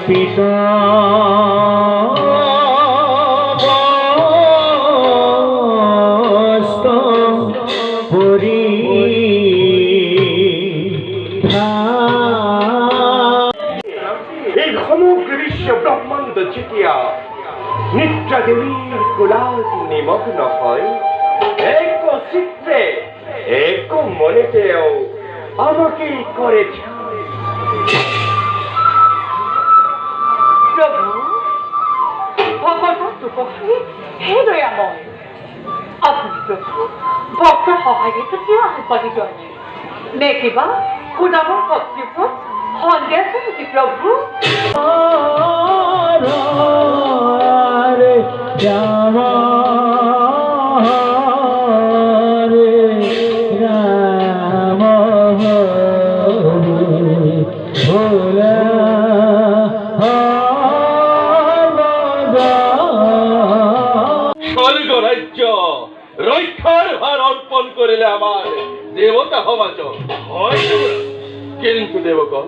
পিতা পরি এই সমগ্র বিশ্ব ব্রহ্মাণ্ড জিতিয়া নিদ্রা দেবীর কোলাল নিমগ্ন হয় এক চিত্রে এক মনেতেও আমাকেই করেছে। প্রভু ভগবত উপকারী হে দয়াময়, আপনি প্রভু ভক্ত সহায়তা কিয় আগবাঢ়ি যোৱা নে কিবা সুদামৰ ভক্তিপথ সন্দেহ আছে নেকি প্ৰভু? স্বর্গ রাজ্য রক্ষার ভার অর্পণ করিলে আমার দেবতা হওয়া হয়, কিন্তু দেবগণ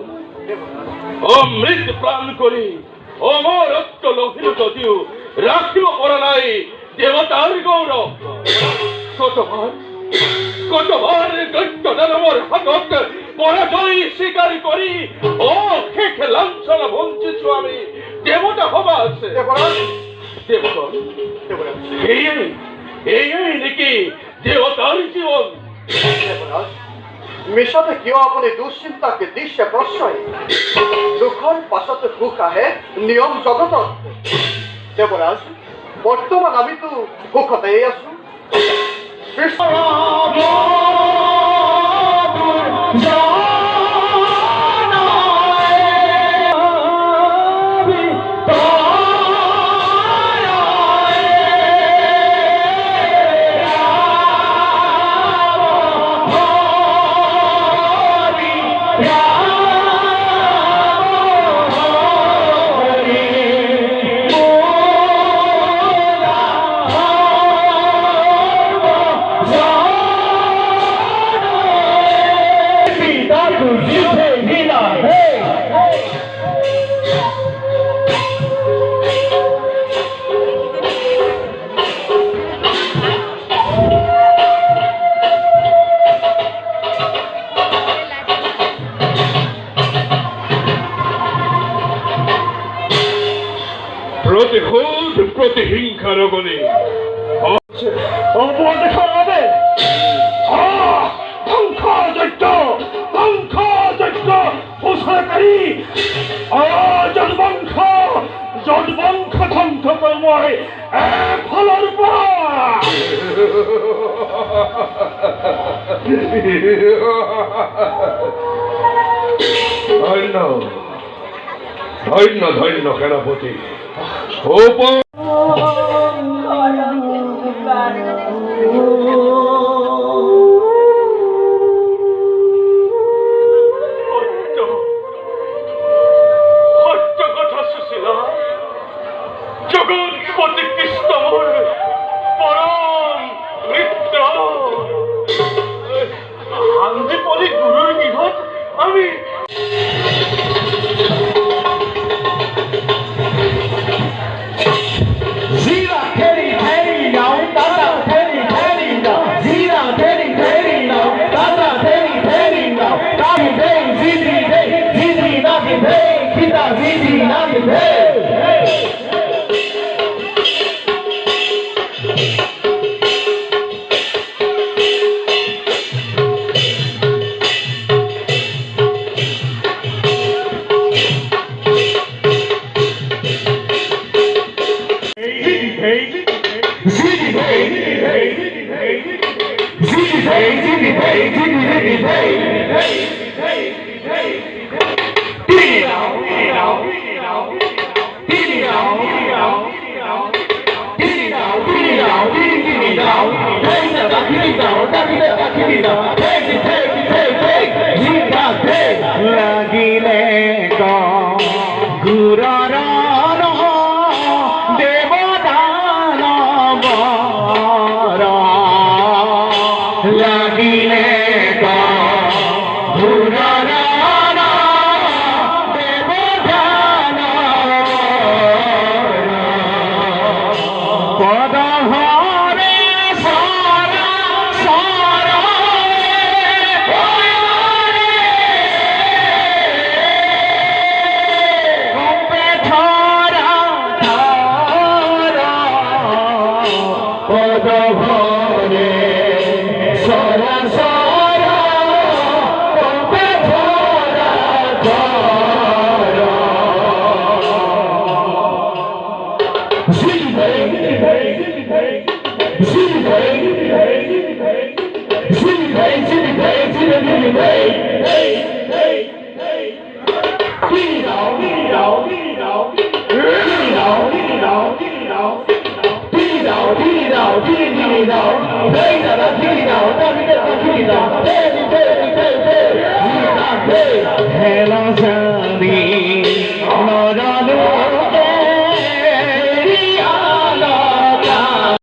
অমৃত প্রাণ করি অমর রক্ত লোহিত যদিও রাখিব পরা নাই দেবতার গৌরব। কতবার দৈত্যদানবর হাতত পরাজয় স্বীকার করি ও খেখ লাঞ্ছনা বঞ্চিত আমি দেবতা হবা আছে। দেবগণ এই নাকি দেবতার জীবন? মিছতে কিয় আপুনি দুশ্চিন্তাকে দিছে প্ৰশ্ৰয়? দুখৰ পাছতে সুখ আহে নিয়ম জগতত। দেৱৰাজ, বৰ্তমান আমিতো সুখতেই আছো। প্রতিশোধ প্রতিহিংসার গণে যদবংশ ধ্বংস কর্মই ফলৰ ধন্য ধন্য ধন্য সেনাপতি জগৎপতি কৃষ্ণর পরম মিত্র হান্দি পরি গুরুর গৃহত আমি লাগিলে গুরর দেবদানব লাগিলে গুরর দেবদানব Hey!